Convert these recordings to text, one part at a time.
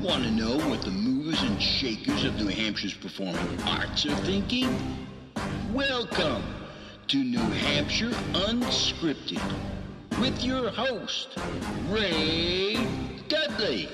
Want to know what the movers and shakers of New Hampshire's performing arts are thinking? Welcome to New Hampshire Unscripted with your host, Ray Dudley.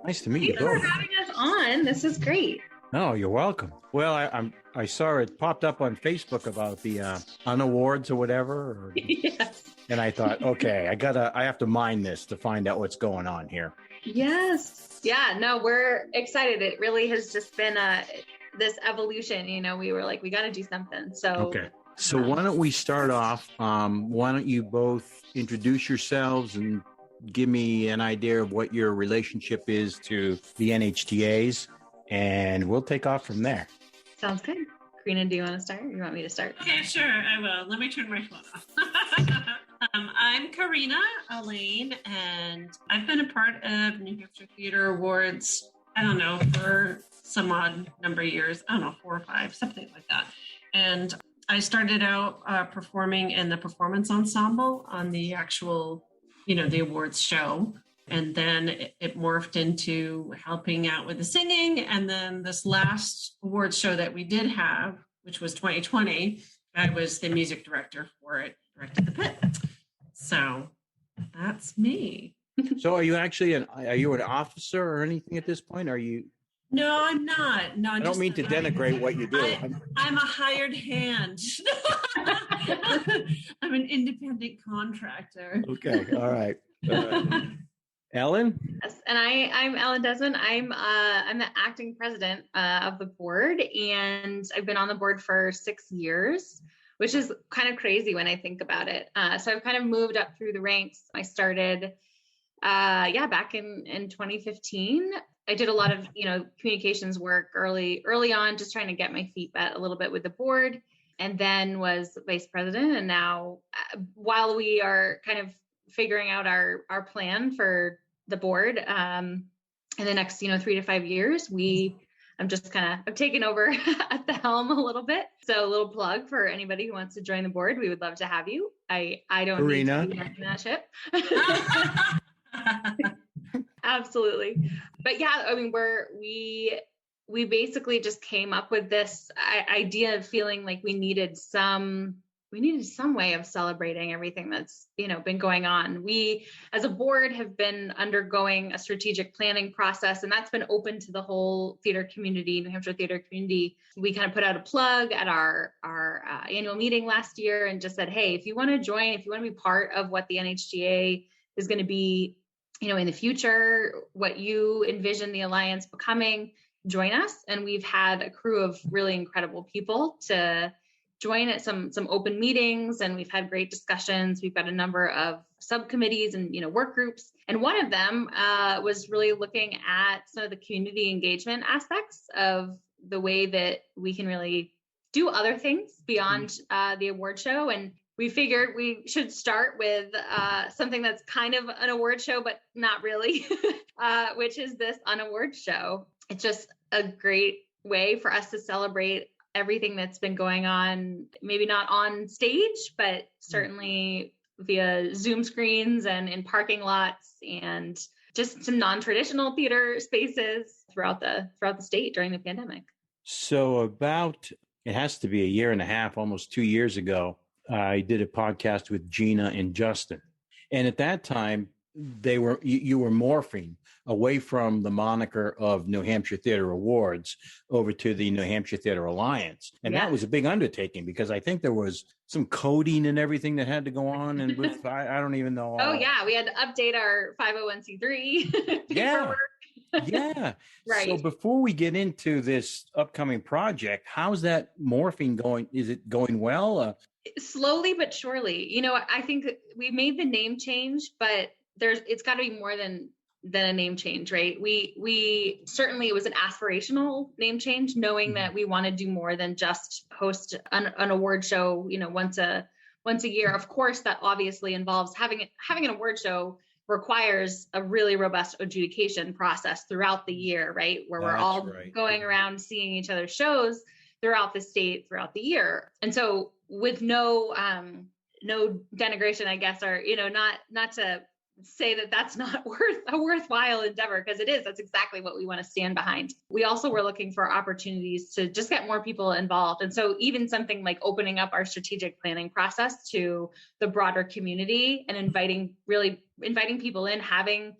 Nice to meet you both. Thanks for having us on. This is great. Oh, you're welcome. Well, I saw it popped up on Facebook about the UnAwards or whatever. Yes. And I thought, okay, I have to mine this to find out what's going on here. Yes. Yeah, no, we're excited. It really has just been this evolution. You know, we were like, we got to do something. So, okay. So why don't we start off? Why don't you both introduce yourselves and give me an idea of what your relationship is to the NHTAs, and we'll take off from there. Sounds good. Karina, do you want to start or you want me to start? Okay, sure, I will. Let me turn my phone off. I'm Karina Allayne, and I've been a part of New Hampshire Theatre Awards, I don't know, for some odd number of years. I don't know, 4 or 5, something like that. And I started out performing in the performance ensemble on the actual, the awards show. And then it morphed into helping out with the singing. And then this last awards show that we did have, which was 2020, I was the music director for it, directed the pit. So that's me. So are you actually an officer or anything at this point? Are you? No, I'm not. No, I don't mean to denigrate what you do. I'm a hired hand. I'm an independent contractor. Okay. All right. Ellen? Yes, and I'm Ellen Desmond. I'm the acting president of the board, and I've been on the board for 6 years, which is kind of crazy when I think about it. So I've kind of moved up through the ranks. I started, back in 2015. I did a lot of, communications work early on, just trying to get my feet wet a little bit with the board, and then was vice president. And now, while we are kind of figuring out our plan for the board in the next 3 to 5 years, I'm just I've taken over at the helm a little bit. So a little plug for anybody who wants to join the board. We would love to have you. I don't Karina. need to be in that ship. Absolutely. But yeah, I mean, we basically just came up with this idea of feeling like we needed some way of celebrating everything that's, been going on. We, as a board, have been undergoing a strategic planning process, and that's been open to the whole theater community, New Hampshire theater community. We kind of put out a plug at our annual meeting last year and just said, hey, if you want to join, if you want to be part of what the NHTA is going to be, in the future, what you envision the Alliance becoming, join us. And we've had a crew of really incredible people to join at some open meetings, and we've had great discussions. We've got a number of subcommittees and work groups, and one of them was really looking at some of the community engagement aspects of the way that we can really do other things beyond the award show. And we figured we should start with something that's kind of an award show, but not really, which is this UnAwards show. It's just a great way for us to celebrate everything that's been going on, maybe not on stage, but certainly via Zoom screens and in parking lots and just some non-traditional theater spaces throughout the state during the pandemic. So it has to be a year and a half, almost 2 years ago, I did a podcast with Gina and Justin. And at that time, you were morphing away from the moniker of New Hampshire Theatre Awards over to the New Hampshire Theatre Alliance. And that was a big undertaking because I think there was some coding and everything that had to go on. And I don't even know. Oh, yeah. We had to update our 501c3 paperwork. Yeah. Right. So before we get into this upcoming project, how's that morphing going? Is it going well? Slowly but surely. I think we made the name change, but it's got to be more than a name change, right? We certainly, it was an aspirational name change, knowing that we want to do more than just host an award show, once a year. Of course, that obviously involves having an award show requires a really robust adjudication process throughout the year, right? Where we're all going around seeing each other's shows throughout the state, throughout the year. And so with no denigration, I guess, or, not to say that that's not a worthwhile endeavor, because it is. That's exactly what we want to stand behind. We also were looking for opportunities to just get more people involved. And so even something like opening up our strategic planning process to the broader community and inviting people in, having,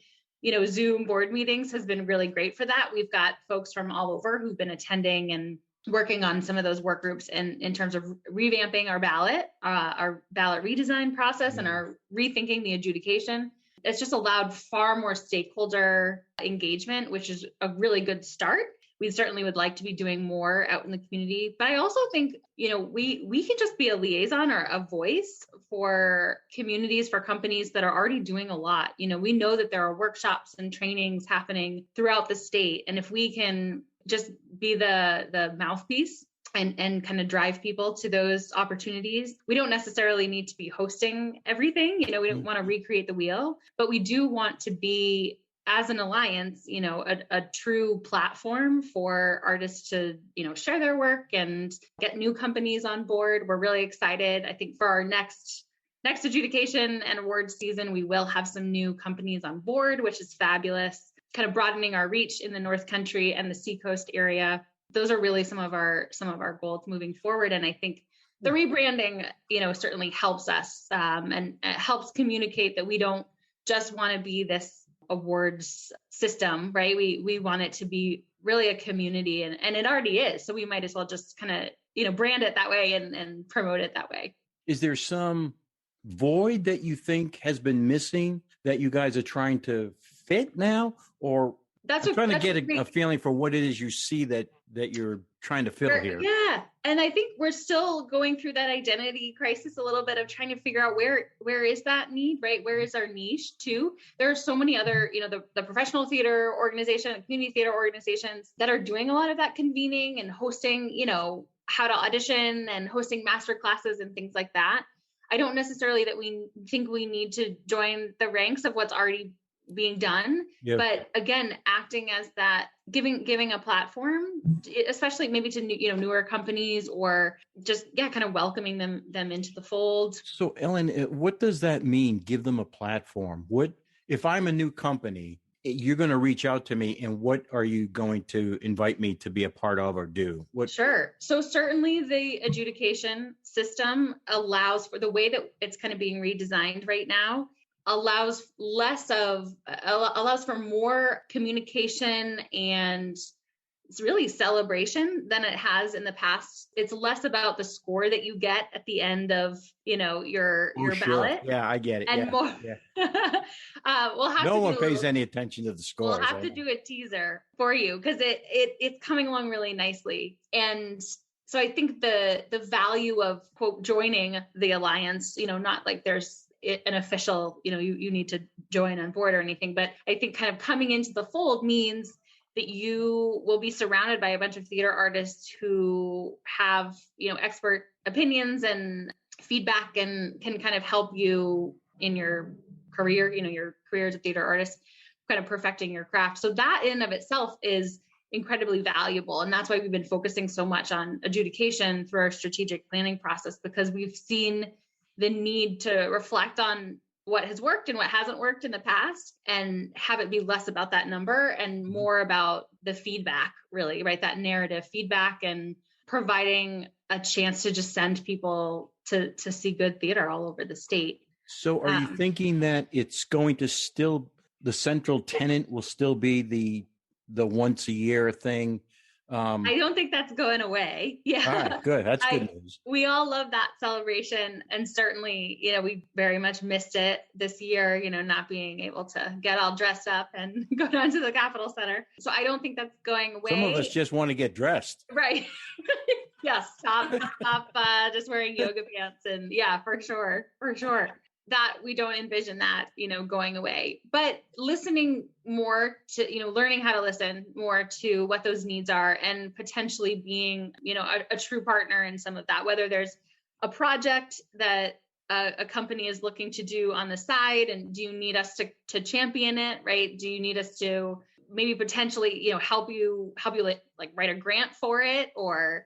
Zoom board meetings has been really great for that. We've got folks from all over who've been attending and working on some of those work groups in terms of revamping our ballot redesign process and our rethinking the adjudication. It's just allowed far more stakeholder engagement, which is a really good start. We certainly would like to be doing more out in the community, but I also think, we can just be a liaison or a voice for communities, for companies that are already doing a lot. We know that there are workshops and trainings happening throughout the state. And if we can just be the mouthpiece and kind of drive people to those opportunities. We don't necessarily need to be hosting everything. We don't want to recreate the wheel, but we do want to be, as an alliance, a true platform for artists to, share their work and get new companies on board. We're really excited. I think for our next adjudication and awards season, we will have some new companies on board, which is fabulous, kind of broadening our reach in the North Country and the Seacoast area. Those are really some of our goals moving forward. And I think the rebranding, certainly helps us and helps communicate that we don't just want to be this awards system, right? We want it to be really a community, and it already is. So we might as well just kind of, brand it that way and promote it that way. Is there some void that you think has been missing that you guys are trying to fit now? Or I'm trying to get a feeling for what it is you see that you're trying to fill here. Yeah. And I think we're still going through that identity crisis a little bit of trying to figure out where is that need, right? Where is our niche too? There are so many other, the professional theater organization, community theater organizations that are doing a lot of that convening and hosting, how to audition and hosting master classes and things like that. I don't necessarily that we think we need to join the ranks of what's already being done, but again, acting as that, giving a platform, especially maybe to newer companies, or just kind of welcoming them into the fold. So Ellen, what does that mean? Give them a platform. What if I'm a new company? You're going to reach out to me, and what are you going to invite me to be a part of or do? Sure. So certainly the adjudication system allows for the way that it's kind of being redesigned right now, allows for more communication, and it's really celebration than it has in the past. It's less about the score that you get at the end of, your ballot. Yeah, I get it. And more. We'll have no one pays any attention to the scores. We'll have to do a teaser for you, because it's coming along really nicely. And so I think the value of, quote, joining the alliance, not like there's an official, you need to join on board or anything, but I think kind of coming into the fold means that you will be surrounded by a bunch of theater artists who have, expert opinions and feedback, and can kind of help you in your career, your career as a theater artist, kind of perfecting your craft. So that in and of itself is incredibly valuable. And that's why we've been focusing so much on adjudication through our strategic planning process, because we've seen the need to reflect on what has worked and what hasn't worked in the past, and have it be less about that number and more about the feedback, really, right? That narrative feedback, and providing a chance to just send people to see good theater all over the state. So are you thinking that it's going to still, the central tenet will still be the once a year thing? I don't think that's going away. Yeah. All right, good. That's good news. We all love that celebration. And certainly, we very much missed it this year, not being able to get all dressed up and go down to the Capitol Center. So I don't think that's going away. Some of us just want to get dressed. Right. Yes. Stop just wearing yoga pants. And yeah, for sure. That we don't envision that, going away, but listening more to, learning how to listen more to what those needs are, and potentially being, a true partner in some of that, whether there's a project that a company is looking to do on the side, and do you need us to champion it, right? Do you need us to maybe potentially, help you like write a grant for it, or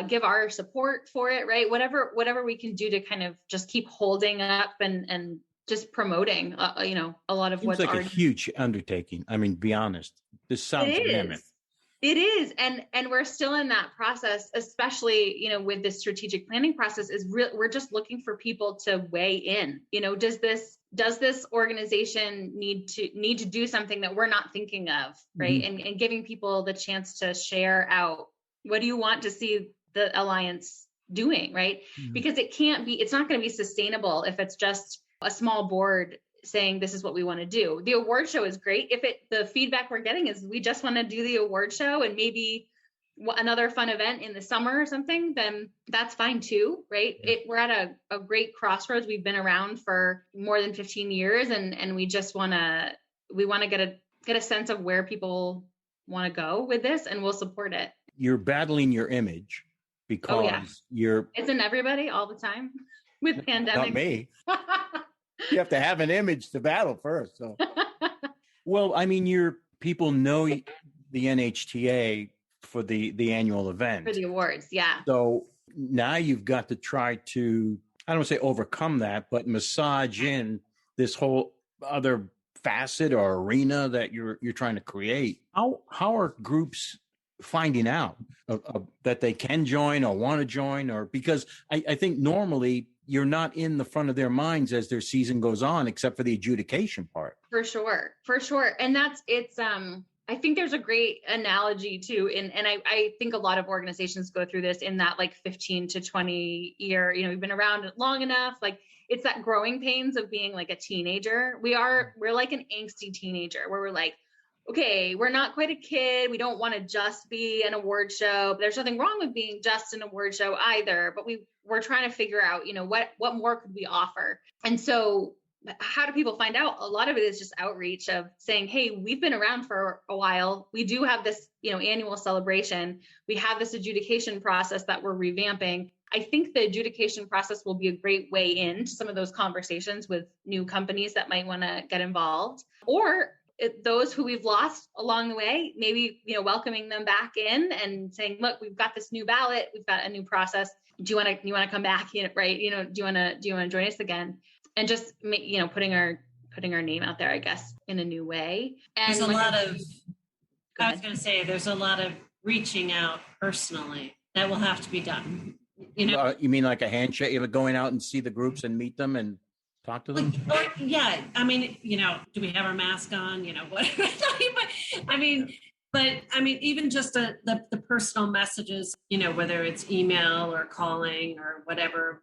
give our support for it, right? Whatever we can do to kind of just keep holding up and just promoting, a lot of Seems what's like already. a huge undertaking. I mean, be honest. This sounds mammoth. It is. And we're still in that process, especially, with the strategic planning process we're just looking for people to weigh in. Does this organization need to do something that we're not thinking of, right? Mm-hmm. And giving people the chance to share out, what do you want to see the Alliance doing, right? Mm-hmm. Because it's not going to be sustainable if it's just a small board saying this is what we want to do. The award show is great. If the feedback we're getting is we just want to do the award show and maybe another fun event in the summer or something, then that's fine too, right? Yeah. We're at a great crossroads. We've been around for more than 15 years and we just want to get a sense of where people want to go with this, and we'll support it. You're battling your image because Isn't everybody all the time with pandemic? Not me. You have to have an image to battle first. So, well, I mean, your people know the NHTA for the annual event, for the awards, yeah. So now you've got to try to, I don't want to say overcome that, but massage in this whole other facet or arena that you're trying to create. How are groups finding out that they can join or want to join? Or because I think normally you're not in the front of their minds as their season goes on, except for the adjudication part. For sure. And I think there's a great analogy too. And I think a lot of organizations go through this in that like 15 to 20 year, we've been around long enough. Like it's that growing pains of being like a teenager. We're like an angsty teenager where we're like, okay, we're not quite a kid. We don't want to just be an award show, but there's nothing wrong with being just an award show either. But we're trying to figure out, what more could we offer? And so how do people find out? A lot of it is just outreach of saying, hey, we've been around for a while. We do have this, annual celebration. We have this adjudication process that we're revamping. I think the adjudication process will be a great way into some of those conversations with new companies that might want to get involved, or those who we've lost along the way, maybe, welcoming them back in and saying, look, we've got this new ballot. We've got a new process. Do you want to come back? Right. Do you want to join us again? And just, putting our name out there, I guess, in a new way. And there's I was going to say, there's a lot of reaching out personally that will have to be done. You mean like a handshake, going out and see the groups and meet them and talk to them? Yeah. I mean, do we have our mask on? Whatever. But even just the personal messages, whether it's email or calling or whatever,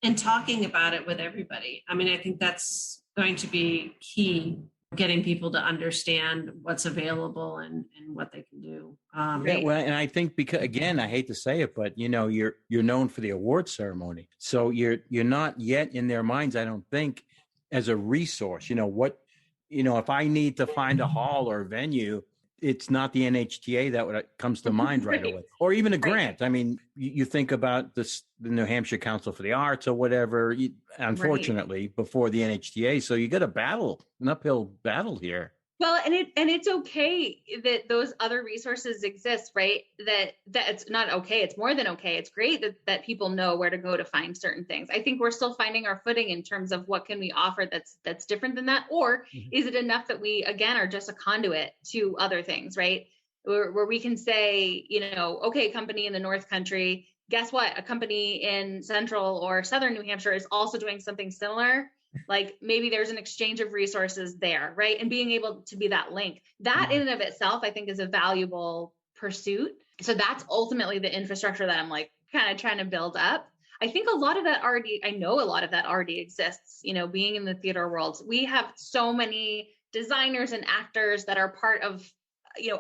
and talking about it with everybody. I mean, I think that's going to be key, getting people to understand what's available and what they can do. And I think because, again, I hate to say it, but you're known for the award ceremony, so you're not yet in their minds, I don't think, as a resource. If I need to find a hall or a venue, it's not the NHTA that comes to mind right away, or even a grant. I mean, you think about the New Hampshire Council for the Arts or whatever, unfortunately, before the NHTA. So you got an uphill battle here. Well, and it's okay that those other resources exist, right? That it's not okay. It's more than okay. It's great that people know where to go to find certain things. I think we're still finding our footing in terms of what can we offer that's different than that, or is it enough that we again are just a conduit to other things, right? Where we can say, okay, company in the North Country, guess what? A company in Central or Southern New Hampshire is also doing something similar. Like maybe there's an exchange of resources there, right? And being able to be that link, that in and of itself, I think is a valuable pursuit. So that's ultimately the infrastructure that I'm like kind of trying to build up. I think a lot of that already exists, being in the theater world. We have so many designers and actors that are part of,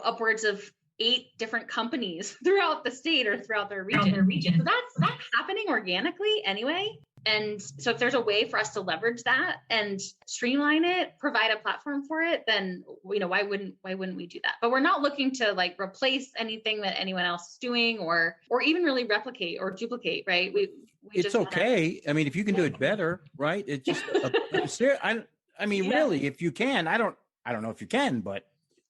upwards of 8 different companies throughout the state or throughout their region. So that's happening organically anyway. And so if there's a way for us to leverage that and streamline it, provide a platform for it, then, why wouldn't we do that? But we're not looking to like replace anything that anyone else is doing or even really replicate or duplicate, right? It's okay. I mean, if you can do it better, right? It's just, really, if you can, I don't know if you can, but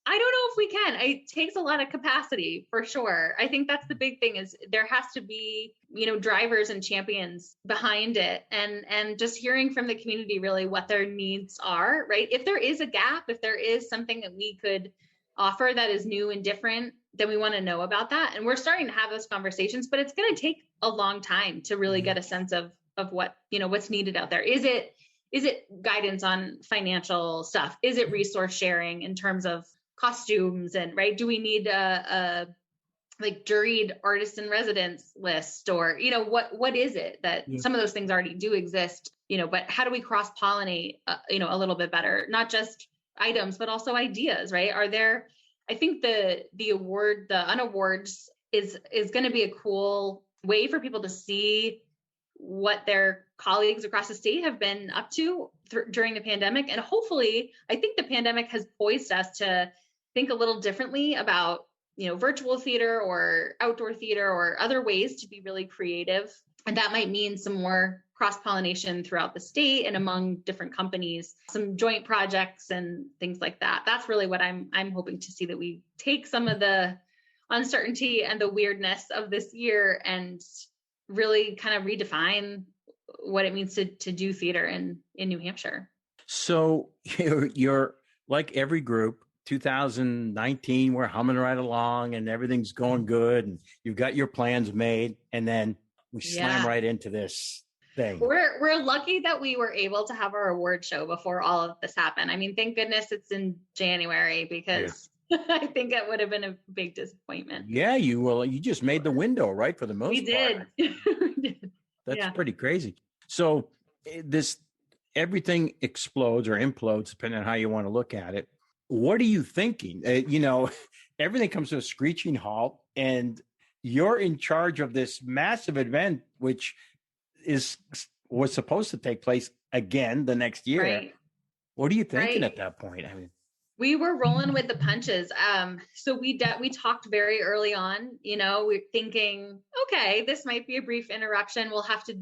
I don't know if we can. It takes a lot of capacity for sure. I think that's the big thing is there has to be, drivers and champions behind it and just hearing from the community really what their needs are, right? If there is a gap, if there is something that we could offer that is new and different, then we want to know about that. And we're starting to have those conversations, but it's going to take a long time to really get a sense of what, what's needed out there. Is it guidance on financial stuff? Is it resource sharing in terms of costumes and right? Do we need a like juried artist in residence list or, what is it that some of those things already do exist, but how do we cross pollinate, a little bit better, not just items, but also ideas, right? I think the UnAwards is going to be a cool way for people to see what their colleagues across the state have been up to during the pandemic. And hopefully, I think the pandemic has poised us to think a little differently about, virtual theater or outdoor theater or other ways to be really creative. And that might mean some more cross-pollination throughout the state and among different companies, some joint projects and things like that. That's really what I'm hoping to see, that we take some of the uncertainty and the weirdness of this year and really kind of redefine what it means to do theater in New Hampshire. So you're like every group, 2019, we're humming right along and everything's going good and you've got your plans made, and then we slam right into this thing. We're lucky that we were able to have our award show before all of this happened. I mean, thank goodness it's in January because I think it would have been a big disappointment. Yeah, you just made the window, right? For the most part. We did. That's pretty crazy. So everything explodes or implodes, depending on how you want to look at it. What are you thinking? Everything comes to a screeching halt, and you're in charge of this massive event, which was supposed to take place again the next year. Right. What are you thinking at that point? I mean, we were rolling with the punches. So we talked very early on, we're thinking, okay, this might be a brief interruption. We'll have to,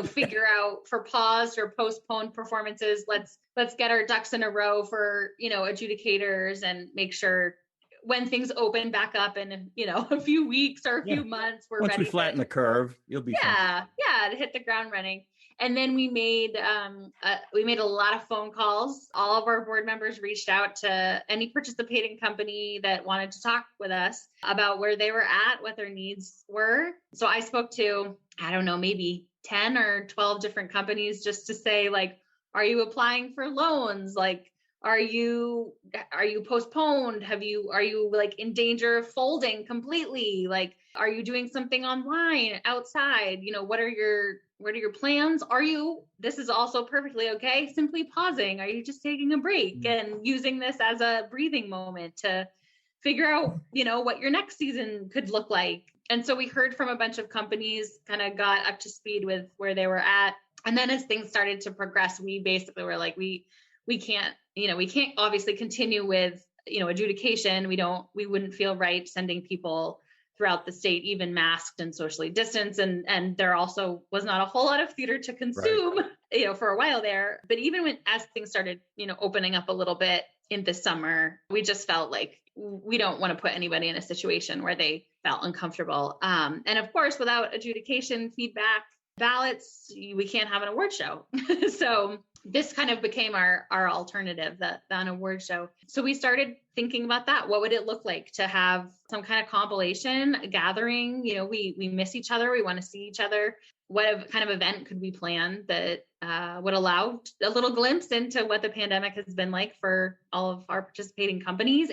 figure out for pause or postponed performances. Let's get our ducks in a row for, adjudicators and make sure when things open back up in, a few weeks or a few months, we're ready. Once we flatten the curve, you'll be fine. Yeah, to hit the ground running. And then we made a lot of phone calls. All of our board members reached out to any participating company that wanted to talk with us about where they were at, what their needs were. So I spoke to, I don't know, maybe 10 or 12 different companies just to say, like, are you applying for loans? Like, are you postponed? Are you like in danger of folding completely? Like, are you doing something online outside? What are your plans? This is also perfectly okay, simply pausing? Are you just taking a break and using this as a breathing moment to figure out, what your next season could look like? And so we heard from a bunch of companies, kind of got up to speed with where they were at. And then as things started to progress, we basically were like, we can't obviously continue with, adjudication. We wouldn't feel right sending people throughout the state, even masked and socially distanced. And there also was not a whole lot of theater to consume, for a while there. But even as things started, opening up a little bit in the summer, we just felt like we don't want to put anybody in a situation where they felt uncomfortable. And of course, without adjudication, feedback, ballots, we can't have an award show. So this kind of became our alternative, the UnAwards show. So we started thinking about that. What would it look like to have some kind of compilation, a gathering? We miss each other. We want to see each other. What kind of event could we plan that would allow a little glimpse into what the pandemic has been like for all of our participating companies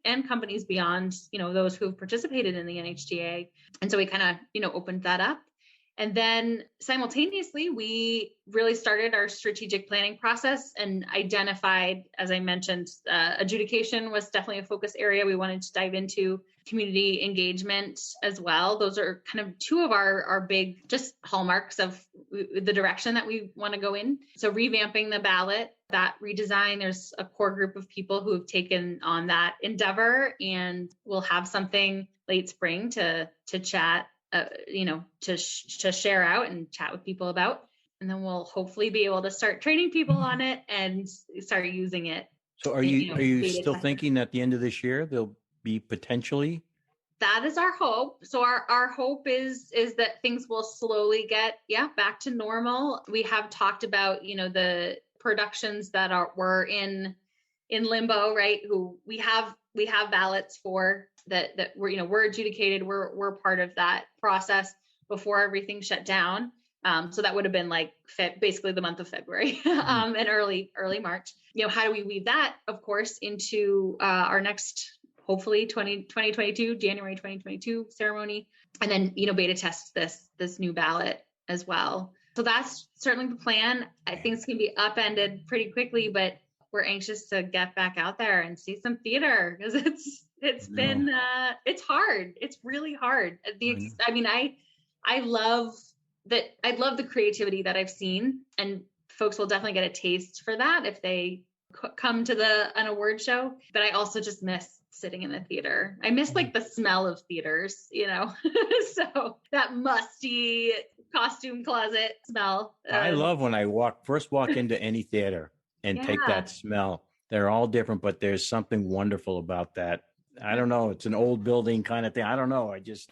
and companies beyond, those who have participated in the NHTA. And so we kind of, opened that up. And then simultaneously, we really started our strategic planning process and identified, as I mentioned, adjudication was definitely a focus area. We wanted to dive into community engagement as well. Those are kind of two of our big just hallmarks of the direction that we want to go in. So revamping the ballot, that redesign, there's a core group of people who have taken on that endeavor, and we'll have something late spring to chat, to share out and chat with people about. And then we'll hopefully be able to start training people on it and start using it. So are you still thinking at the end of this year there'll be potentially? That is our hope. So our hope is that things will slowly get back to normal. We have talked about, the productions that were in limbo, right? Who we have ballots for that we're adjudicated. We're part of that process before everything shut down. So that would have been like basically the month of February and early March. How do we weave that, of course, into our next, hopefully 2022, January 2022 ceremony, and then, beta test this new ballot as well. So that's certainly the plan. Things can be upended pretty quickly, but we're anxious to get back out there and see some theater because it's been it's hard. It's really hard. I love that. I love the creativity that I've seen, and folks will definitely get a taste for that if they come to the UnAwards show. But I also just miss sitting in the theater. I miss like the smell of theaters, so that musty costume closet smell. I love when I first walk into any theater and take that smell. They're all different, but there's something wonderful about that. I don't know. It's an old building kind of thing. I don't know. It's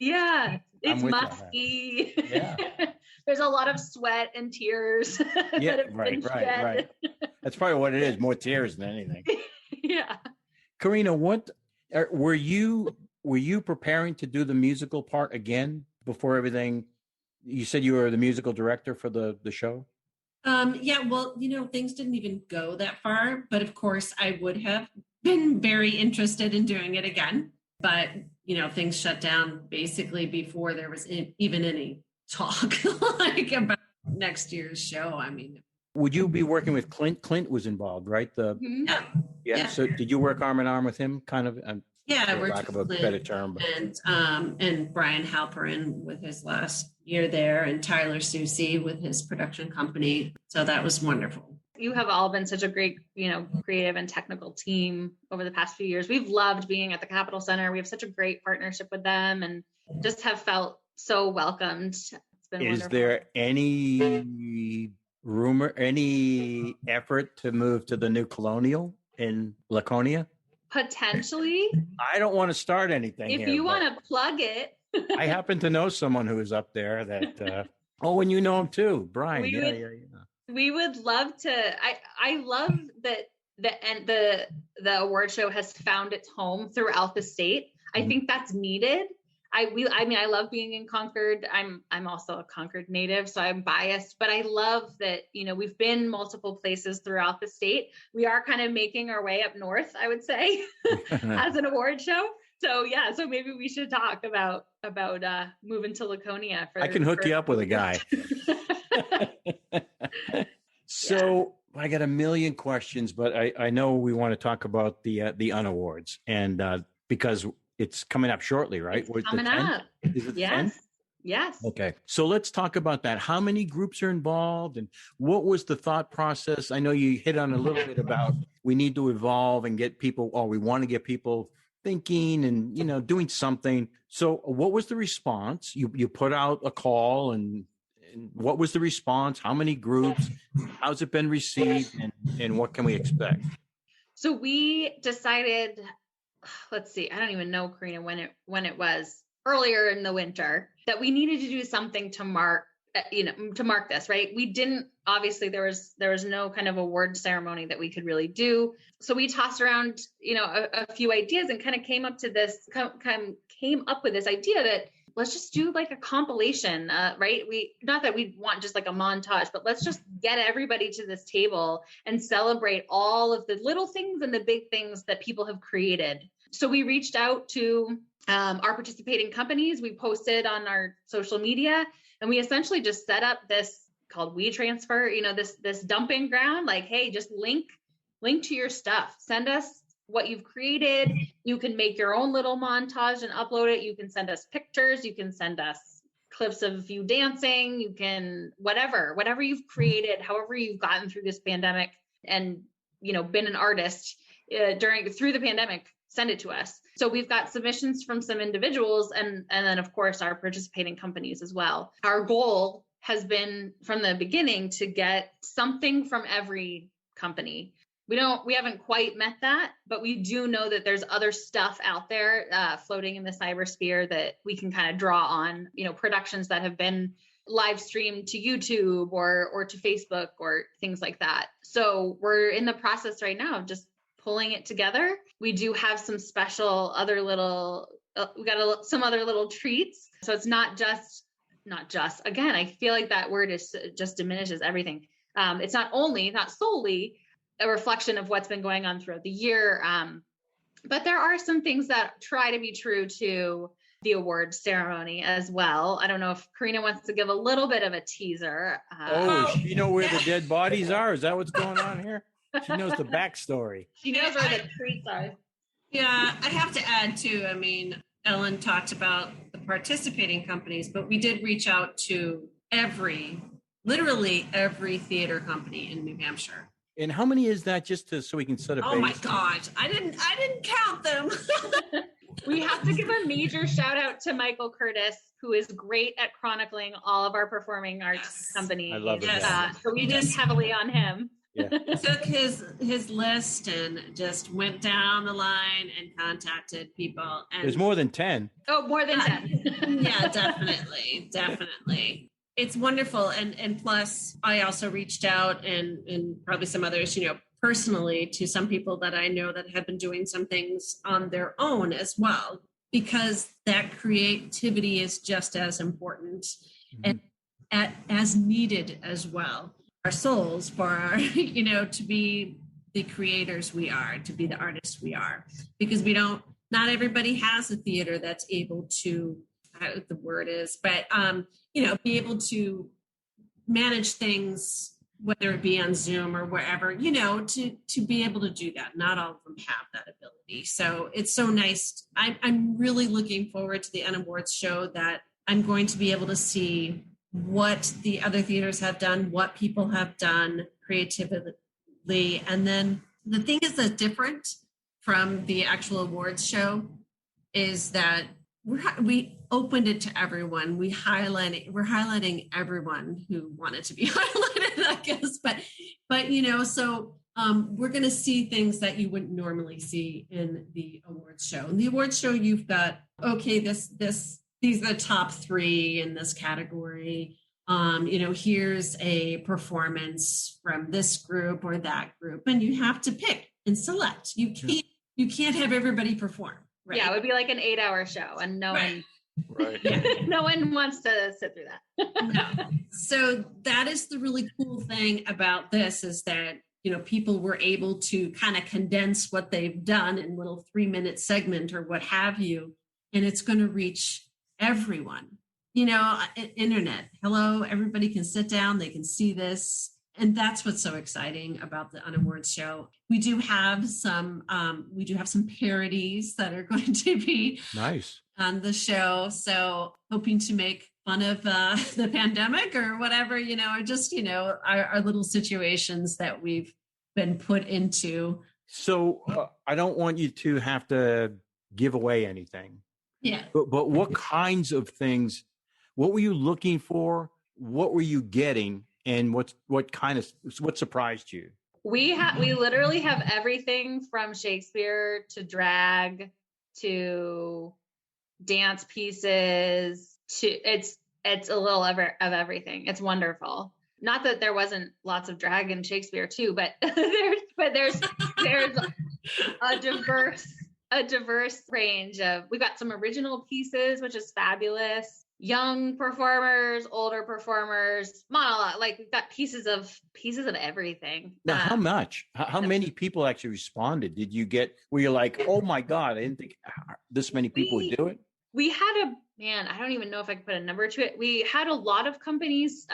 musky. Yeah. There's a lot of sweat and tears. Right. That's probably what it is. More tears than anything. Yeah. Karina, what were you preparing to do the musical part again before everything? You said you were the musical director for the show? Well, things didn't even go that far, but of course I would have been very interested in doing it again. But, things shut down basically before there was even any talk about next year's show. I mean, would you be working with Clint? Clint was involved, right? Yeah. So did you work arm in arm with him? Kind of. I for worked lack of with a Clint better term. and Brian Halperin with his last year there, and Tyler Susie with his production company. So that was wonderful. You have all been such a great, creative and technical team over the past few years. We've loved being at the Capitol Center. We have such a great partnership with them and just have felt so welcomed. It's been wonderful. Is there any any effort to move to the new Colonial in Laconia? Potentially. I don't want to start anything if you want to plug it. I happen to know someone who is up there that, and you know him too, Brian. We would love to. I love that the award show has found its home throughout the state. I think that's needed. I love being in Concord. I'm also a Concord native, so I'm biased, but I love that, we've been multiple places throughout the state. We are kind of making our way up north, I would say, as an award show. So so maybe we should talk about moving to Laconia. I can hook you up with a guy. So I got a million questions, but I know we want to talk about the UnAwards, and because it's coming up shortly, right? It's coming up. Is it the 10th? Yes. Okay. So let's talk about that. How many groups are involved and what was the thought process? I know you hit on a little bit about we need to evolve and get people, or we want to get people thinking and, doing something. So what was the response? You put out a call and what was the response? How many groups? How's it been received? And what can we expect? So we decided, let's see, I don't even know, Karina, when it was earlier in the winter, that we needed to do something to mark this, right? We didn't, obviously there was no kind of award ceremony that we could really do. So we tossed around, a few ideas and kind of came up with this idea that let's just do like a compilation, right? Not that we want just like a montage, but let's just get everybody to this table and celebrate all of the little things and the big things that people have created. So we reached out to our participating companies. We posted on our social media, and we essentially just set up this called WeTransfer, this dumping ground, like, hey, just link to your stuff. Send us what you've created. You can make your own little montage and upload it. You can send us pictures. You can send us clips of you dancing. You can, whatever you've created, however you've gotten through this pandemic and, been an artist through the pandemic, send it to us. So we've got submissions from some individuals and then of course our participating companies as well. Our goal has been from the beginning to get something from every company. we haven't quite met that, but we do know that there's other stuff out there floating in the cybersphere that we can kind of draw on, productions that have been live streamed to YouTube or to Facebook or things like that. So we're in the process right now of just pulling it together. We do have some special other little, some other little treats. So it's not just, again, I feel like that word just diminishes everything. It's not solely a reflection of what's been going on throughout the year. But there are some things that try to be true to the awards ceremony as well. I don't know if Karina wants to give a little bit of a teaser. You know where the dead bodies are? Is that what's going on here? She knows the backstory. She knows where the treats are. Yeah, I have to add too, I mean, Ellen talked about the participating companies, but we did reach out to literally every theater company in New Hampshire. And how many is that, just so we can set a base? Oh my God, I didn't count them. We have to give a major shout out to Michael Curtis, who is great at chronicling all of our performing arts companies. I love it. So we just heavily on him. Yeah. Took his list and just went down the line and contacted people. And there's more than 10. Oh, more than 10. Yeah, definitely. It's wonderful. And plus, I also reached out and probably some others, personally to some people that I know that have been doing some things on their own as well, because that creativity is just as important and as needed as well. Our souls for our, to be the creators we are, to be the artists we are, because not everybody has a theater that's able to, the word is, but, be able to manage things, whether it be on Zoom or wherever, to be able to do that. Not all of them have that ability. So it's so nice. I'm really looking forward to the UnAwards show, that I'm going to be able to see what the other theaters have done, what people have done creatively. And then the thing is that's different from the actual awards show is that we opened it to everyone. We're highlighting everyone who wanted to be highlighted, I guess. But so we're going to see things that you wouldn't normally see in the awards show. In the awards show, you've got, these are the top 3 in this category. Here's a performance from this group or that group, and you have to pick and select. You can't have everybody perform. Right? Yeah, it would be like an 8-hour show, and no one wants to sit through that. No. So that is the really cool thing about this, is that people were able to kind of condense what they've done in little 3-minute segment or what have you, and it's going to reach everyone. Internet. Hello, everybody can sit down, they can see this. And that's what's so exciting about the UnAwards show. We do have some parodies that are going to be nice on the show. So hoping to make fun of the pandemic or whatever, or just, our little situations that we've been put into. So I don't want you to have to give away anything. Yeah. But what kinds of things, what were you looking for? What were you getting? And what surprised you? We literally have everything from Shakespeare to drag to dance pieces to it's a little of everything. It's wonderful. Not that there wasn't lots of drag in Shakespeare too, but there's a diverse range of. We've got some original pieces, which is fabulous. Young performers, older performers, monologue. Like, we've got pieces of everything. Now, how much? How many people actually responded? Did you get where you're like, oh my God, I didn't think this many people would do it? We had I don't even know if I can put a number to it. We had a lot of companies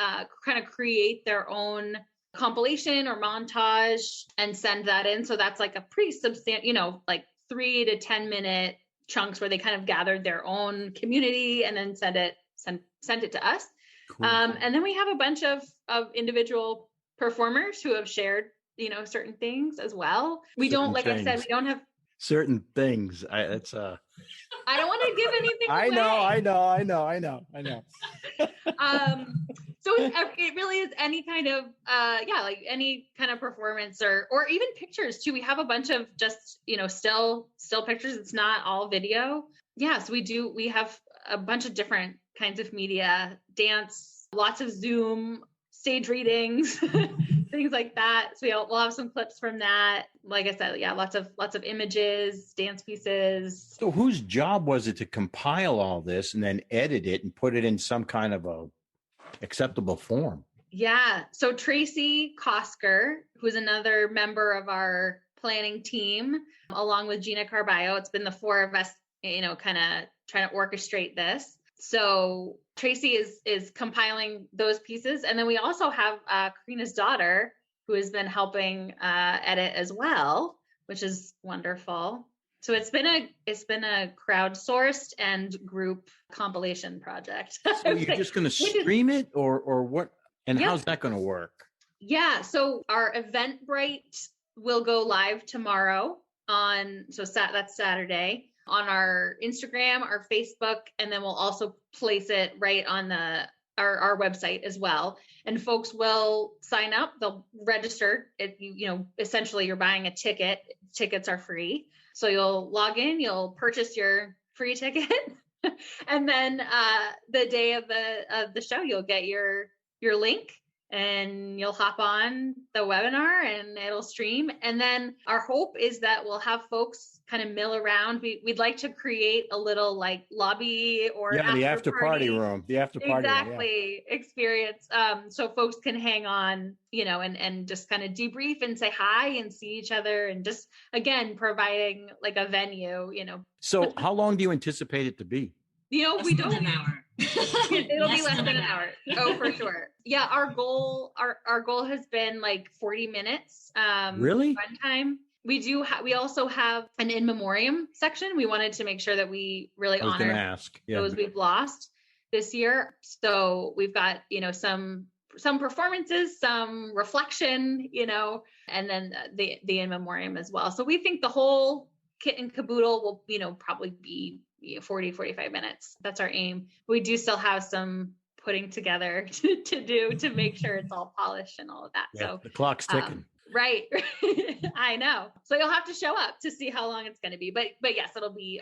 kind of create their own compilation or montage and send that in. So that's like a pretty substantial, like 3 to 10 minute chunks where they kind of gathered their own community and then sent it to us. Cool. And then we have a bunch of individual performers who have shared, certain things as well. We don't, like I said, we don't have certain things. I don't want to give anything away. I know. So it really is any kind of like any kind of performance or even pictures too. We have a bunch of just still pictures. It's not all video. So we have a bunch of different kinds of media, dance, lots of Zoom, stage readings, things like that. So we'll have some clips from that. Like I said, lots of images, dance pieces. So whose job was it to compile all this and then edit it and put it in some kind of a acceptable form? So Tracy Kosker, who's another member of our planning team, along with Gina Carballo, it's been the four of us, kind of trying to orchestrate this. So Tracy is compiling those pieces. And then we also have Karina's daughter, who has been helping edit as well, which is wonderful. So it's been a crowdsourced and group compilation project. So you're just going to stream it or what? And how's that going to work? So our Eventbrite will go live tomorrow that's Saturday, on our Instagram, our Facebook, and then we'll also place it right on our website as well. And folks will sign up, they'll register. Essentially you're buying a ticket. Tickets are free. So you'll log in, you'll purchase your free ticket, and then the day of the show, you'll get your link and you'll hop on the webinar and it'll stream. And then our hope is that we'll have folks kind of mill around. We'd like to create a little like lobby or the after party room, experience. So folks can hang on, and just kind of debrief and say hi and see each other, and just again providing like a venue. So how long do you anticipate it to be? We don't. An hour. It'll be less than an hour. Oh, for sure. Yeah, our goal has been like 40 minutes. Really? Runtime. We also have an in memoriam section. We wanted to make sure that we really honor those we've lost this year. So we've got, some performances, some reflection, and then the in memoriam as well. So we think the whole kit and caboodle will, probably be 40, 45 minutes. That's our aim. We do still have some putting together to do to make sure it's all polished and all of that. Yeah, so the clock's ticking. Right. I know. So you'll have to show up to see how long it's going to be. But yes, it'll be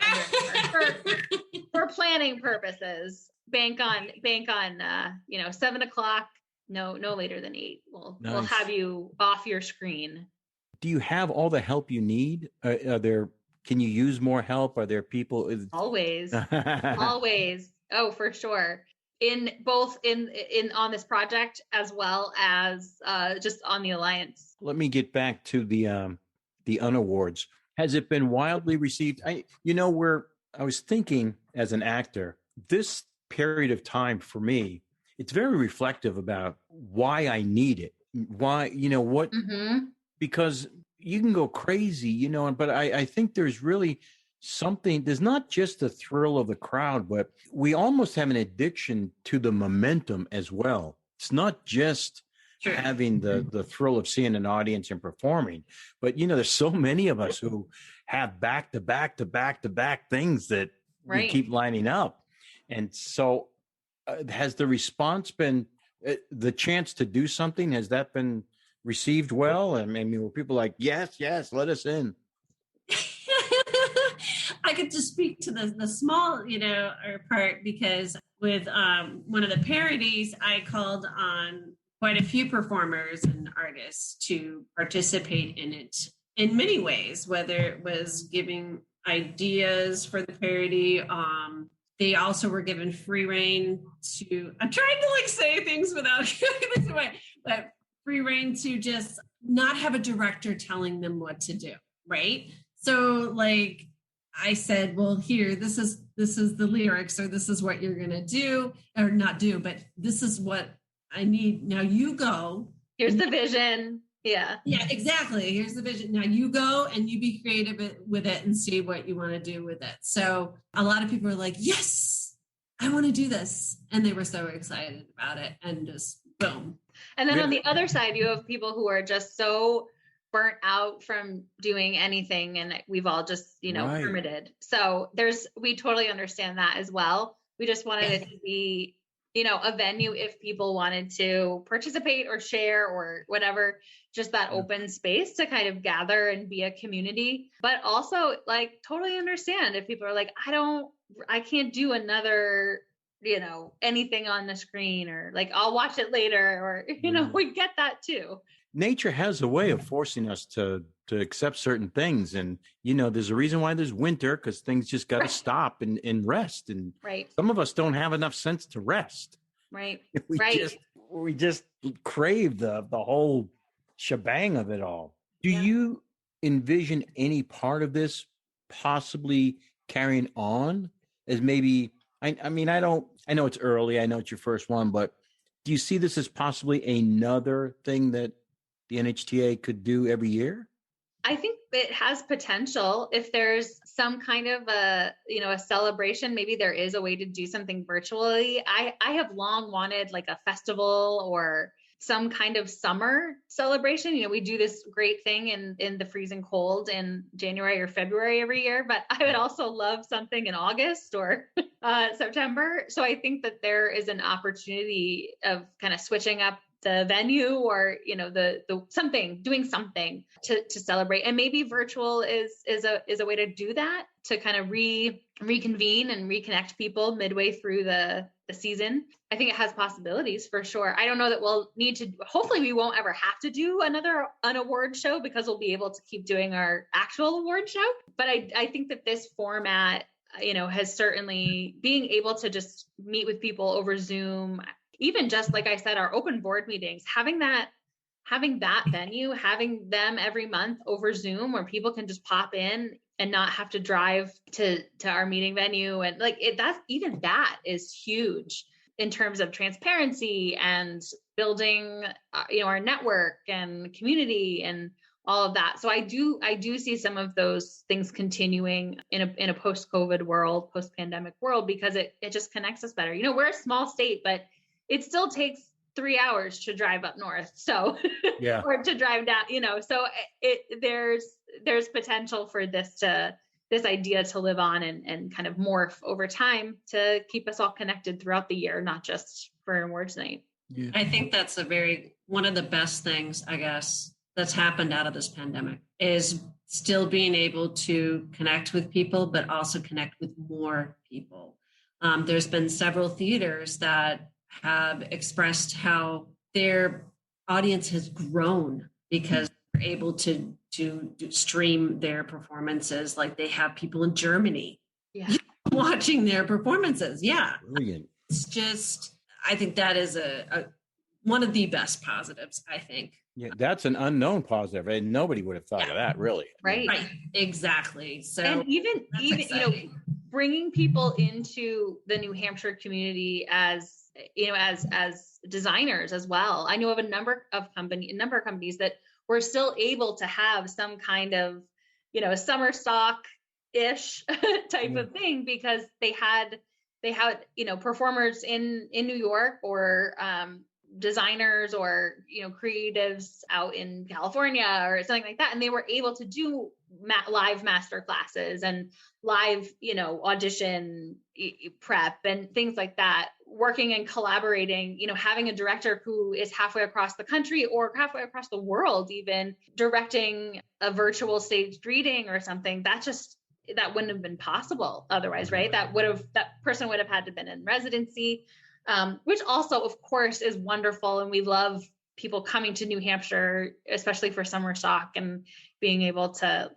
for planning purposes. Bank on 7:00. No later than 8. We'll have you off your screen. Do you have all the help you need? Can you use more help? Are there people? Always. Always. Oh, for sure. In both on this project as well as just on the Alliance. Let me get back to the UnAwards. Has it been wildly received? I was thinking as an actor, this period of time for me, it's very reflective about why I need it. Why, what, because you can go crazy, but I think there's really there's not just the thrill of the crowd, but we almost have an addiction to the momentum as well. It's not just having the thrill of seeing an audience and performing, but there's so many of us who have back to back things that we keep lining up. And so has the response been the chance to do something? Has that been received well? I mean, were people like, yes, let us in? I could just speak to the small, part, because with one of the parodies, I called on quite a few performers and artists to participate in it in many ways, whether it was giving ideas for the parody. They also were given free reign to, I'm trying to say things without giving this away, but free reign to just not have a director telling them what to do, right? So I said, well, here, this is the lyrics, or this is what you're going to do, or not do, but this is what I need. Now you go. Here's the vision. Yeah. Yeah, exactly. Here's the vision. Now you go and you be creative with it and see what you want to do with it. So a lot of people are like, yes, I want to do this. And they were so excited about it, and just boom. And then on the other side, you have people who are just so burnt out from doing anything, and we've all just, permitted. So we totally understand that as well. We just wanted it to be a venue if people wanted to participate or share or whatever, just that open space to kind of gather and be a community. But also like totally understand if people are like, I can't do another, anything on the screen, or like, I'll watch it later, or, we get that too. Nature has a way of forcing us to accept certain things. And, there's a reason why there's winter, because things just got to stop and rest. And some of us don't have enough sense to rest. Right. We just crave the whole shebang of it all. Do you envision any part of this possibly carrying on as maybe, I know it's early, I know it's your first one, but do you see this as possibly another thing that the NHTA could do every year? I think it has potential. If there's some kind of a celebration, maybe there is a way to do something virtually. I have long wanted like a festival or some kind of summer celebration. We do this great thing in the freezing cold in January or February every year, but I would also love something in August or September. So I think that there is an opportunity of kind of switching up the venue, or doing something to celebrate. And maybe virtual is a way to do that, to kind of reconvene and reconnect people midway through the season. I think it has possibilities for sure. I don't know that we'll need to, hopefully we won't ever have to do another UnAwards show, because we'll be able to keep doing our actual award show. But I think that this format, has certainly, being able to just meet with people over Zoom, even just like I said, our open board meetings, having that venue, having them every month over Zoom where people can just pop in and not have to drive to our meeting venue. And like that is huge in terms of transparency and building, our network and community and all of that. So I do see some of those things continuing in a post-COVID world, post-pandemic world, because it just connects us better. We're a small state, but it still takes 3 hours to drive up north. So, or to drive down, so there's potential for this idea to live on and kind of morph over time to keep us all connected throughout the year, not just for awards night. Yeah. I think that's one of the best things, I guess, that's happened out of this pandemic, is still being able to connect with people, but also connect with more people. There's been several theaters that have expressed how their audience has grown because they're able to stream their performances. Like they have people in Germany watching their performances. Yeah. Brilliant. It's just, I think that is one of the best positives, I think. Yeah, that's an unknown positive, and nobody would have thought of that, really. Right. Exactly. So, and even bringing people into the New Hampshire community as designers as well. I know of a number of companies that were still able to have some kind of, summer stock-ish type of thing, because they had, performers in New York, or designers, or, creatives out in California or something like that. And they were able to do live master classes and live, audition prep and things like that, working and collaborating, having a director who is halfway across the country or halfway across the world, even directing a virtual staged reading or something. That wouldn't have been possible otherwise, right? That person would have had to been in residency, which also, of course, is wonderful. And we love people coming to New Hampshire, especially for summer stock, and being able to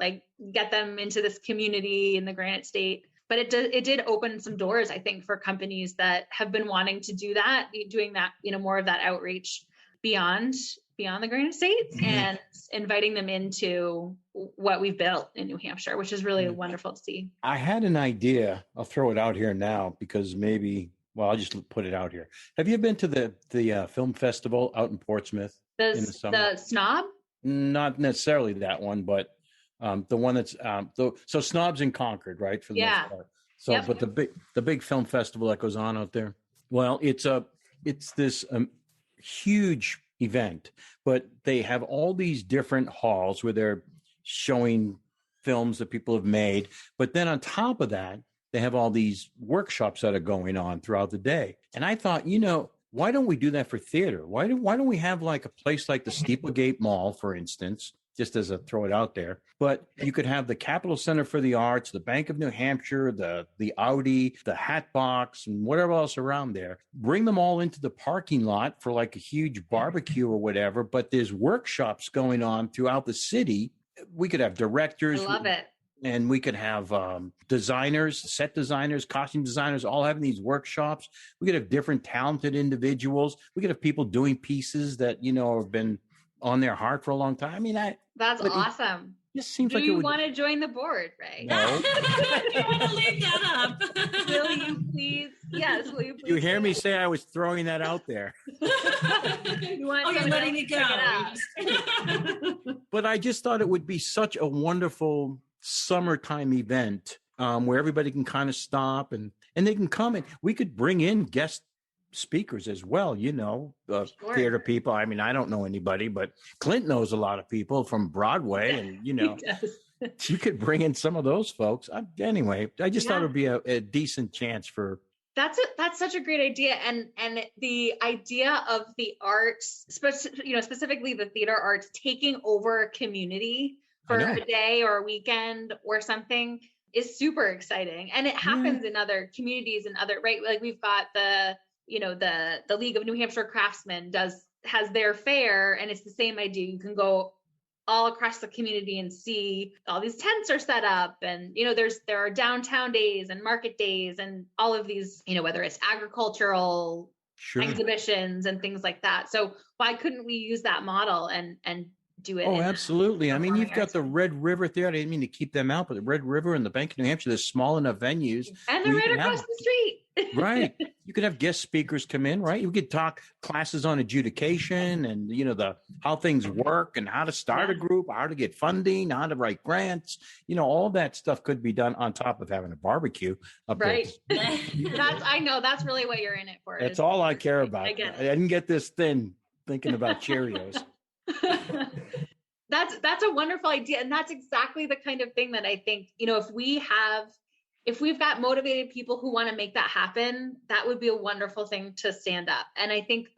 get them into this community in the Granite State. But it did open some doors, I think, for companies that have been wanting to do that, doing that, more of that outreach beyond the Granite State, and inviting them into what we've built in New Hampshire, which is really wonderful to see. I had an idea. I'll throw it out here now, because I'll just put it out here. Have you been to the film festival out in Portsmouth in the summer? The Snob? Not necessarily that one, but the one that's so Snob's in Concord, right? For the most part. So, but the big film festival that goes on out there. Well, it's this huge event, but they have all these different halls where they're showing films that people have made. But then on top of that, they have all these workshops that are going on throughout the day. And I thought, why don't we do that for theater? Why don't we have like a place like the Steeplegate Mall, for instance, just as a throw it out there, but you could have the Capitol Center for the Arts, the Bank of New Hampshire, the Audi, the Hat Box, and whatever else around there. Bring them all into the parking lot for like a huge barbecue or whatever, but there's workshops going on throughout the city. We could have directors. I love it. And we could have designers, set designers, costume designers, all having these workshops. We could have different talented individuals. We could have people doing pieces that, have been on their heart for a long time. I mean, that's awesome. It just seems Do like you it would want to join the board, Ray? No. You want to leave that up? Will you please? Yes, will you please? You hear me say I was throwing that out there. You want you're letting it go. But I just thought it would be such a wonderful summertime event where everybody can kind of stop and they can come and we could bring in guest speakers as well, Sure. theater people. I mean, I don't know anybody, but Clint knows a lot of people from Broadway and, you could bring in some of those folks. Anyway, I just thought it would be a decent chance for. That's such a great idea. And the idea of the arts, specifically the theater arts, taking over a community for a day or a weekend or something is super exciting. And it happens in other communities and right? Like we've got the League of New Hampshire Craftsmen has their fair, and it's the same idea. You can go all across the community and see all these tents are set up, and there are downtown days and market days and all of these, whether it's agricultural exhibitions and things like that. So why couldn't we use that model and do it? Oh, absolutely. I mean, you've got the Red River Theater. I didn't mean to keep them out, but the Red River and the Bank of New Hampshire, they're small enough venues. And they're right across the street. Right. You could have guest speakers come in, right? You could talk classes on adjudication and, how things work and how to start a group, how to get funding, how to write grants. All that stuff could be done on top of having a barbecue. Right. I know that's really what you're in it for. That's all I care about. I get it. I didn't get this thin thinking about Cheerios. That's a wonderful idea. And that's exactly the kind of thing that I think, if we've got motivated people who want to make that happen, that would be a wonderful thing to stand up. And I think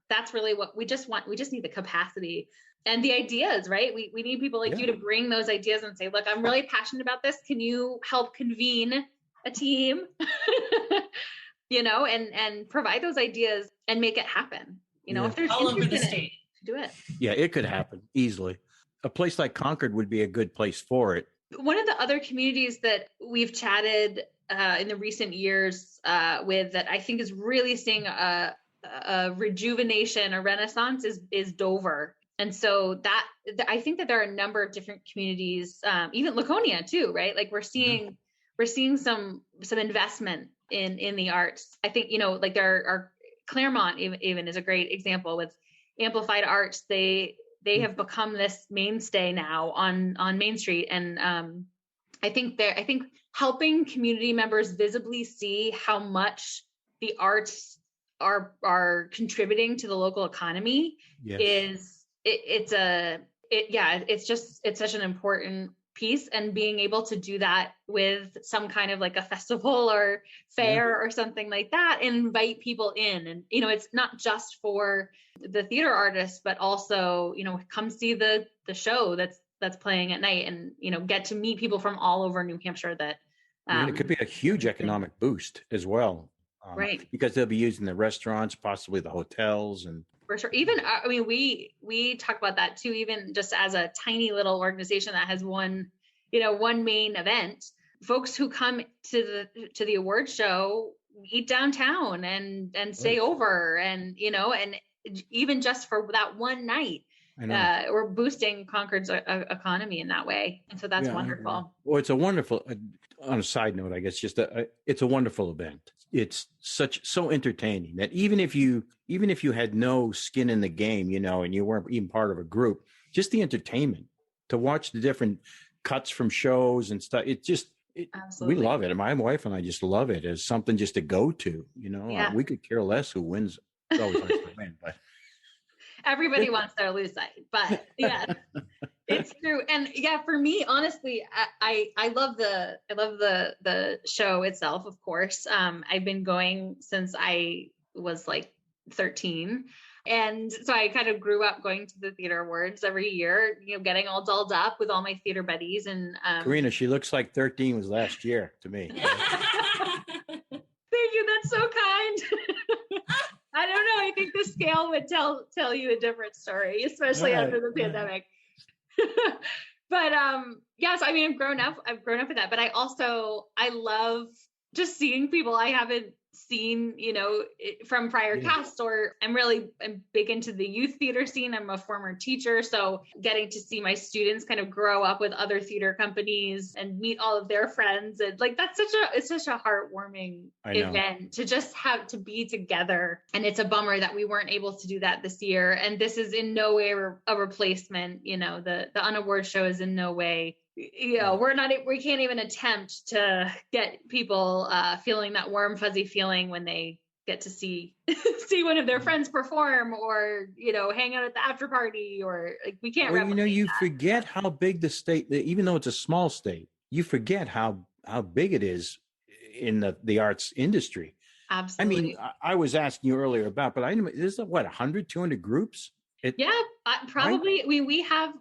that's really what we just want. We just need the capacity and the ideas, right? We need people like you to bring those ideas and say, look, I'm really passionate about this. Can you help convene a team, and provide those ideas and make it happen? If there's all over the state, do it. Yeah, it could happen easily. A place like Concord would be a good place for it. One of the other communities that we've chatted in the recent years with that I think is really seeing a rejuvenation, a renaissance is Dover. And so I think that there are a number of different communities, even Laconia too, right? Like we're seeing some investment in the arts. I think, like there are Claremont even is a great example with Amplified Arts. They have become this mainstay now on Main Street. And I think helping community members visibly see how much the arts are contributing to the local economy it's such an important piece, and being able to do that with some kind of like a festival or fair or something like that, and invite people in. And, it's not just for the theater artists, but also, come see the show that's playing at night, and, get to meet people from all over New Hampshire that, it could be a huge economic boost as well. Right. Because they'll be using the restaurants, possibly the hotels, and for sure. Even, we talk about that too, even just as a tiny little organization that has one main event, folks who come to the award show eat downtown and stay over, and, and even just for that one night, we're boosting Concord's economy in that way. And so that's wonderful. Well, it's a wonderful, on a side note, I guess, it's a wonderful event. It's so entertaining that even if you had no skin in the game, and you weren't even part of a group, just the entertainment to watch the different cuts from shows and stuff. We love it. And my wife and I just love it as something just to go to, we could care less who wins. It's always nice to win, but everybody wants their lose side, but It's true. And yeah, for me, honestly, I love the show itself, of course. I've been going since I was like 13. And so I kind of grew up going to the theater awards every year, getting all dolled up with all my theater buddies. And Karina, she looks like 13 was last year to me. Thank you. That's so kind. I don't know. I think the scale would tell you a different story, especially after the pandemic. But yes, I mean, I've grown up with that, but I love just seeing people I haven't seen, from prior casts, or I'm big into the youth theater scene. I'm a former teacher, so getting to see my students kind of grow up with other theater companies and meet all of their friends, and like it's such a heartwarming event to just have to be together. And it's a bummer that we weren't able to do that this year. And this is in no way a replacement. The UnAwards show is in no way. We can't even attempt to get people feeling that warm, fuzzy feeling when they get to see one of their friends perform, or hang out at the after party, or like we can't. Well, you forget how big the state, even though it's a small state, you forget how big it is in the arts industry. Absolutely. I mean, I was asking you earlier about, but there's 100, 200 groups? Probably. Right? We have.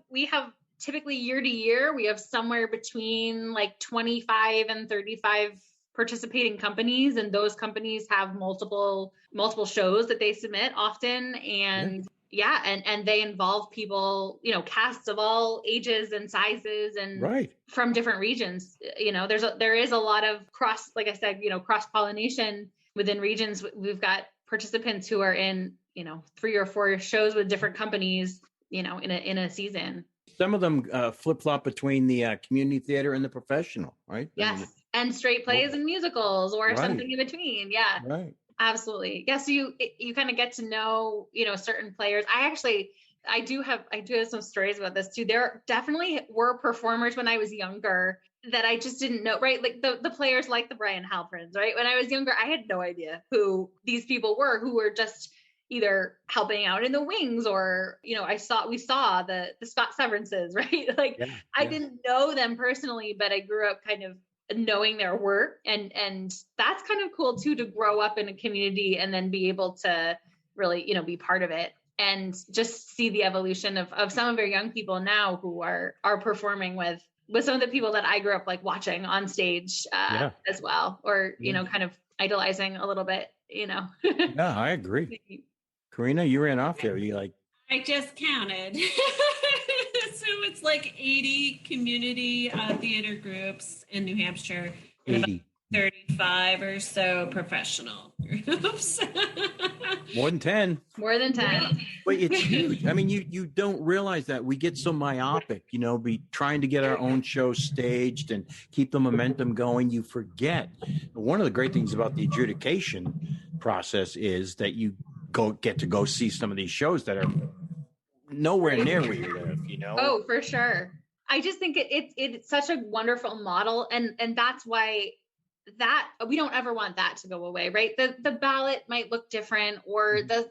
Typically year to year, we have somewhere between like 25 and 35 participating companies, and those companies have multiple shows that they submit often. And and they involve people, casts of all ages and sizes, and from different regions. There is a lot of cross pollination within regions. We've got participants who are in 3 or 4 shows with different companies, in a season. Some of them flip-flop between the community theater and the professional, right? Yes, and straight plays and musicals, or something in between. Yeah, right. Absolutely. Yeah, so you kind of get to know, certain players. I do have some stories about this too. There definitely were performers when I was younger that I just didn't know, right? Like the players like the Brian Halperins, right? When I was younger, I had no idea who these people were, who were just either helping out in the wings, or, we saw the Scott Severances, right? Like I didn't know them personally, but I grew up kind of knowing their work, and that's kind of cool too, to grow up in a community and then be able to really, be part of it, and just see the evolution of some of our young people now who are performing with some of the people that I grew up like watching on stage as well, or, kind of idolizing a little bit, Yeah, I agree. Karina, you ran off there. You like? I just counted. So it's like 80 community theater groups in New Hampshire. 80. 35 or so professional groups. More than 10. More than 10. But it's huge. I mean, you don't realize that. We get so myopic, be trying to get our own show staged and keep the momentum going. You forget. One of the great things about the adjudication process is that you get to go see some of these shows that are nowhere near where you live, Oh, for sure. I just think it's such a wonderful model, and that's why that we don't ever want that to go away, right? The ballot might look different, or the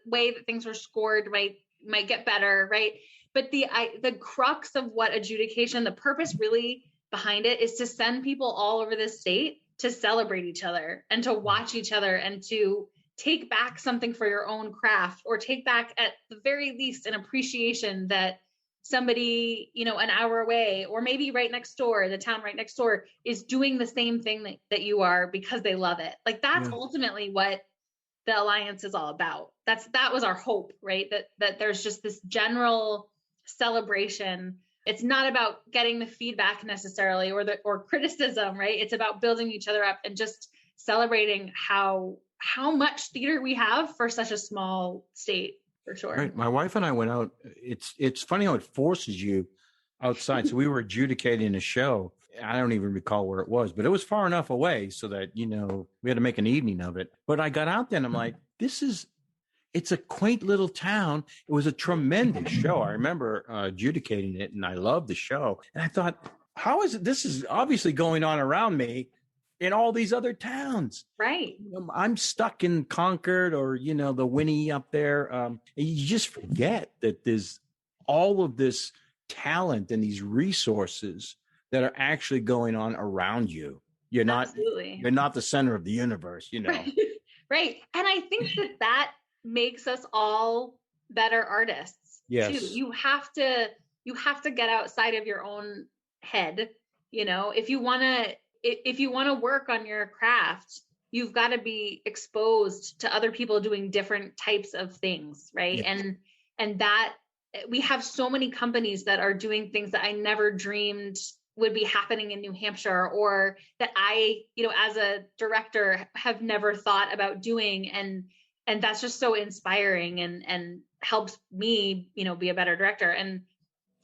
way that things are scored might get better, right? But the crux of what adjudication, the purpose really behind it, is to send people all over the state to celebrate each other and to watch each other and to take back something for your own craft, or take back at the very least an appreciation that somebody, an hour away, or maybe right next door, the town right next door, is doing the same thing that you are, because they love it. Like that's ultimately what the Alliance is all about. That was our hope, right? That there's just this general celebration. It's not about getting the feedback necessarily, or criticism, right? It's about building each other up and just celebrating how much theater we have for such a small state, for sure. Right. My wife and I went out. It's funny how it forces you outside. So we were adjudicating a show. I don't even recall where it was, but it was far enough away so that, we had to make an evening of it. But I got out there and I'm like, it's a quaint little town. It was a tremendous show. I remember adjudicating it, and I loved the show. And I thought, how is it? This is obviously going on around me in all these other towns. Right. I'm stuck in Concord, or, the Winnie up there. And you just forget that there's all of this talent and these resources that are actually going on around you. You're not the center of the universe, you know. Right. And I think that makes us all better artists too. You have to get outside of your own head. You know, if you want to work on your craft, you've got to be exposed to other people doing different types of things. Right. Yes. And that we have so many companies that are doing things that I never dreamed would be happening in New Hampshire, or that I, you know, as a director have never thought about doing. And that's just so inspiring and helps me, you know, be a better director. And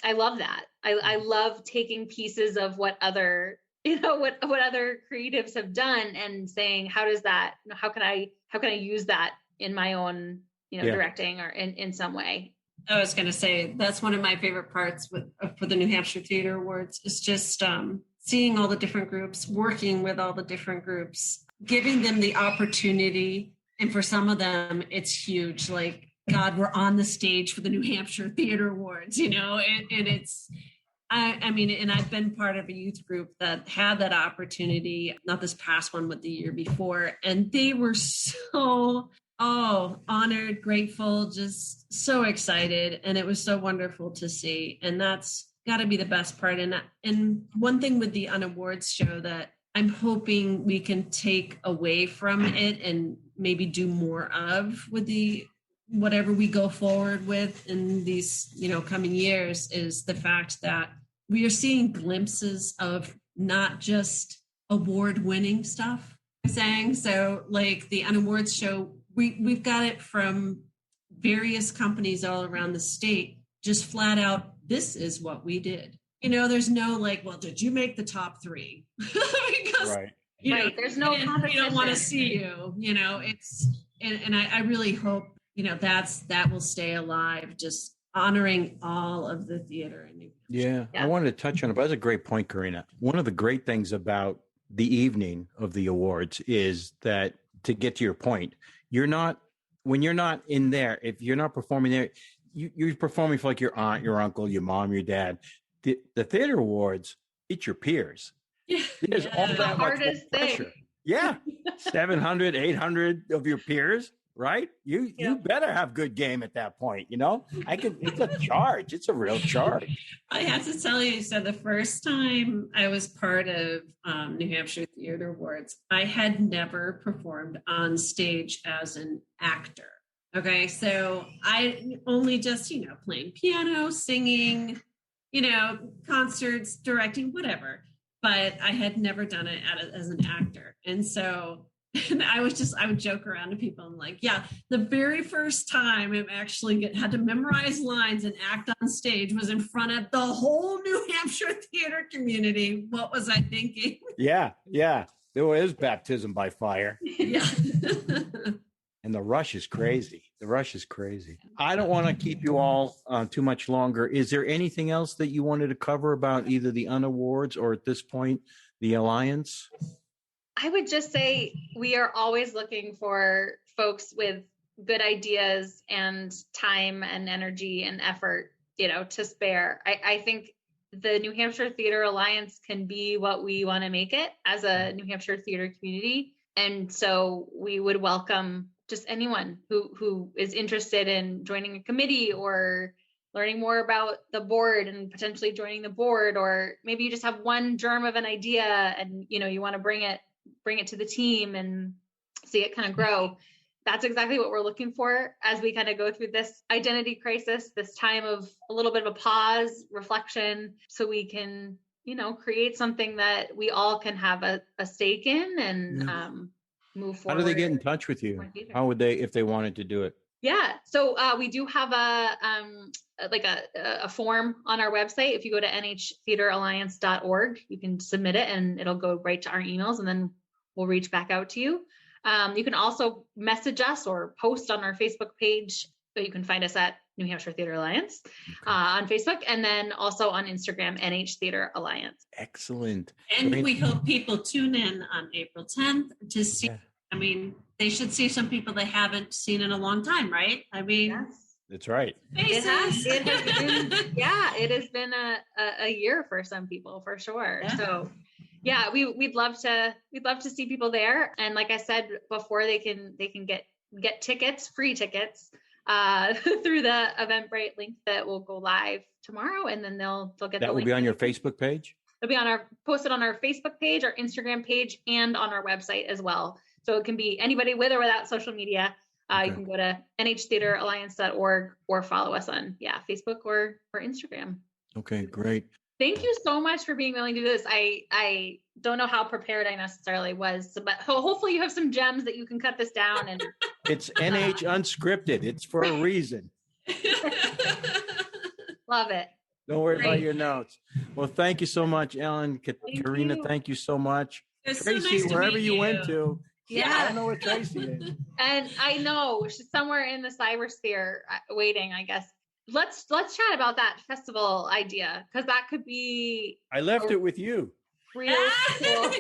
I love that. I love taking pieces of what other, you know, what other creatives have done and saying, how can I use that in my own, you know, directing or in some way. I was going to say, that's one of my favorite parts for the New Hampshire Theater Awards is just seeing all the different groups, working with all the different groups, giving them the opportunity. And for some of them, it's huge. Like, God, we're on the stage for the New Hampshire Theater Awards, you know, and it's, I mean, and I've been part of a youth group that had that opportunity, not this past one, but the year before. And they were so, honored, grateful, just so excited. And it was so wonderful to see. And that's got to be the best part. And one thing with the UnAwards show that I'm hoping we can take away from it and maybe do more of with the whatever we go forward with in these, you know, coming years is the fact that we are seeing glimpses of not just award-winning stuff. I'm saying so, like the UnAwards show, we've got it from various companies all around the state, just flat out, this is what we did. You know, there's no like, well, did you make the top 3? Because you know, there's no competition. We don't want to see you. You know, it's and I really hope, you know, that will stay alive, just honoring all of the theater in New Hampshire. Yeah, I wanted to touch on it, but that's a great point, Karina. One of the great things about the evening of the awards is that, to get to your point, when you're not in there, if you're not performing there, you're performing for like your aunt, your uncle, your mom, your dad. The theater awards, it's your peers. There's all that much pressure. Yeah. 700, 800 of your peers, right? You better have good game at that point, you know? It's a charge. It's a real charge. I have to tell you, so the first time I was part of New Hampshire Theater Awards, I had never performed on stage as an actor. Okay, so I only just, you know, playing piano, singing, you know, concerts, directing, whatever. But I had never done it as an actor. And so I would joke around to people. I'm like, yeah, the very first time I actually had to memorize lines and act on stage was in front of the whole New Hampshire theater community. What was I thinking? Yeah. There is baptism by fire. Yeah. And the rush is crazy. I don't want to keep you all too much longer. Is there anything else that you wanted to cover about either the UnAwards or at this point, the Alliance? I would just say we are always looking for folks with good ideas and time and energy and effort, you know, to spare. I think the New Hampshire Theater Alliance can be what we want to make it as a New Hampshire theater community. And so we would welcome just anyone who is interested in joining a committee or learning more about the board and potentially joining the board, or maybe you just have one germ of an idea and, you know, you want to bring it to the team and see it kind of grow. That's exactly what we're looking for as we kind of go through this identity crisis, this time of a little bit of a pause, reflection, so we can, you know, create something that we all can have a stake in and move forward. How do they get in touch with you? How would they, if they wanted to do it? Yeah. So we do have a form on our website. If you go to nhtheateralliance.org, you can submit it and it'll go right to our emails, and then we'll reach back out to you. You can also message us or post on our Facebook page. You can find us at New Hampshire Theater Alliance on Facebook, and then also on Instagram, NH Theater Alliance. Excellent. And we hope people tune in on April 10th to see. I mean, they should see some people they haven't seen in a long time, right? I mean, That's right. It has been a year for some people for sure. Yeah. So yeah, we'd love to see people there. And like I said before, they can get tickets, free tickets, through the Eventbrite link that will go live tomorrow, and then they'll get that. Will be on your Facebook page. It'll be posted on our Facebook page, our Instagram page, and on our website as well. So it can be anybody with or without social media. Okay. You can go to nhtheateralliance.org or follow us on Facebook or Instagram. Okay, great. Thank you so much for being willing to do this. I don't know how prepared I necessarily was, but hopefully you have some gems that you can cut this down. And it's NH Unscripted. It's for a reason. Love it. Don't worry about your notes. Well, thank you so much, Ellen. Karina, thank you so much. It's Tracy, so nice wherever you went to. Yeah. I don't know where Tracy is. And I know she's somewhere in the cybersphere waiting, I guess. Let's chat about that festival idea, because that could be. I left it with you. Real cool.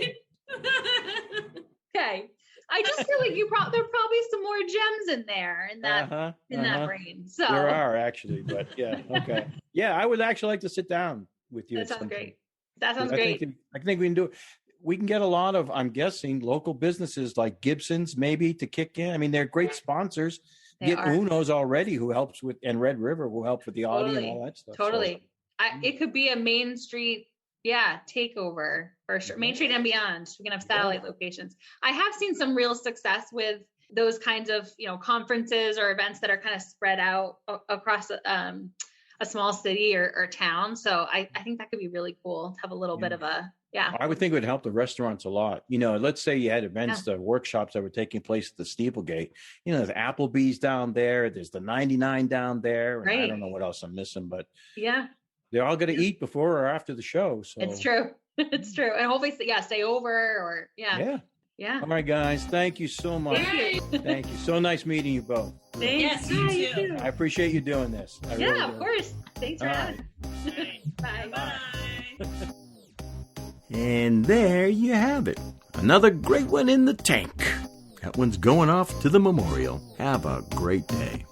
Okay. I just feel like there are probably some more gems in there in that brain. So there are actually, but yeah, okay. Yeah, I would actually like to sit down with you. That sounds great. That sounds great. I think we can do it. We can get a lot of, I'm guessing, local businesses like Gibson's maybe to kick in. I mean, they're great sponsors. Get Uno's already, who helps with, and Red River will help with the audio and all that stuff. Totally. So, it could be a Main Street, takeover for sure. Main Street and beyond. We can have satellite locations. I have seen some real success with those kinds of, conferences or events that are kind of spread out across a small city or town. So I think that could be really cool to have a little bit of a. Yeah. I would think it would help the restaurants a lot. Let's say you had events, workshops that were taking place at the Steeplegate. There's Applebee's down there. There's the 99 down there. And I don't know what else I'm missing, but they're all going to eat before or after the show. So it's true. It's true. And hopefully, stay over or Yeah. All right, guys. Thank you so much. Thank you. So nice meeting you both. Thanks. You too. I appreciate you doing this. Really of course. Thanks for having me. Bye. Bye. And there you have it. Another great one in the tank. That one's going off to the memorial. Have a great day.